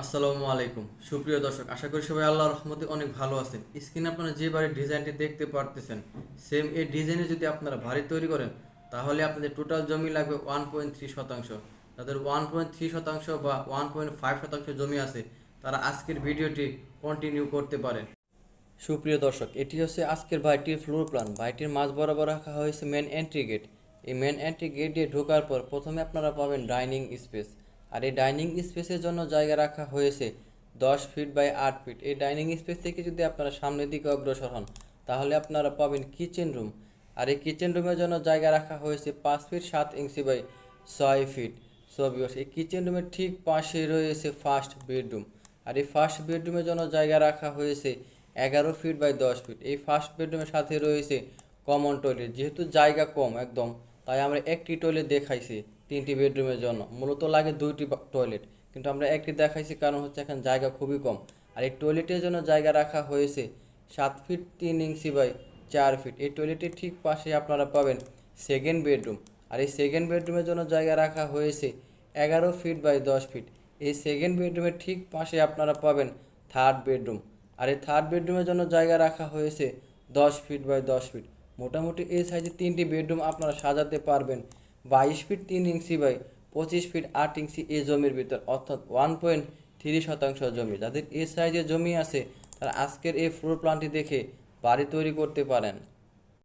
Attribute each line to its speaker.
Speaker 1: আসসালামু আলাইকুম সুপ্রিয় দর্শক, আশা করি সবাই আল্লাহর রহমতে অনেক ভালো আছেন। স্ক্রিনে আপনারা যে বাড়ির ডিজাইনটি দেখতে পারতেছেন, সেম এই ডিজাইনে যদি আপনারা বাড়ি তৈরি করেন, তাহলে আপনাদের টোটাল জমি লাগবে 1.3 শতাংশ। তাদের 1.3 শতাংশ বা 1.5 শতাংশ জমি আছে, তারা আজকের ভিডিওটি কন্টিনিউ করতে পারেন। সুপ্রিয় দর্শক, এটি হচ্ছে আজকের বাড়িটির ফ্লোর প্ল্যান। বাড়িটির মাঝ বরাবর রাখা হয়েছে মেন এন্ট্রি গেট। এই মেন এন্ট্রি গেট দিয়ে ঢোকার পর প্রথমে আপনারা পাবেন ডাইনিং স্পেস। আর এই ডাইনিং স্পেসের জন্য জায়গা রাখা হয়েছে 10 ফিট বাই 8 ফিট। এই ডাইনিং স্পেস থেকে যদি আপনারা সামনের দিকে অগ্রসর হন, তাহলে আপনারা পাবেন কিচেন রুম। আর এই কিচেন রুমের জন্য জায়গা রাখা হয়েছে 5 feet 7 inch by 6 feet. So viewers, এই কিচেন রুমের ঠিক পাশে রয়েছে ফার্স্ট বেডরুম। আর এই ফার্স্ট বেডরুমের জন্য জায়গা রাখা হয়েছে 11 ফিট বাই 10 ফিট। এই ফার্স্ট বেডরুমের সাথে রয়েছে কমন টয়লেট। যেহেতু জায়গা কম একদম, তাই আমরা একটি টয়লেট দেখাইছি 3টি বেডরুমের জন্য। মূলত লাগে 2টি টয়লেট, কিন্তু আমরা একটি দেখাইছি কারণ হচ্ছে এখন জায়গা খুবই কম। আর এই টয়লেটের জন্য জায়গা রাখা হয়েছে 7 ফিট 3 ইঞ্চি বাই 4 ফিট। এই টয়লেটের ঠিক পাশে আপনারা পাবেন সেকেন্ড বেডরুম। আর এই সেকেন্ড বেডরুমের জন্য জায়গা রাখা হয়েছে 11 ফিট বাই 10 ফিট। এই সেকেন্ড বেডরুমের ঠিক পাশে আপনারা পাবেন থার্ড বেডরুম। আর এই থার্ড বেডরুমের জন্য জায়গা রাখা হয়েছে 10 ফিট বাই 10 ফিট। মোটামুটি এই সাইজে 3টি বেডরুম আপনারা সাজাতে পারবেন 22 ফিট 3 ইঞ্চি বাই 25 ফিট 8 ইঞ্চি এই জমির ভিতর, অর্থাৎ 1.3 শতাংশ জমি। যাদের এই সাইজে জমি আছে, তারা আজকের এই ফ্লোর প্ল্যানটি দেখে বাড়ি তৈরি করতে পারেন।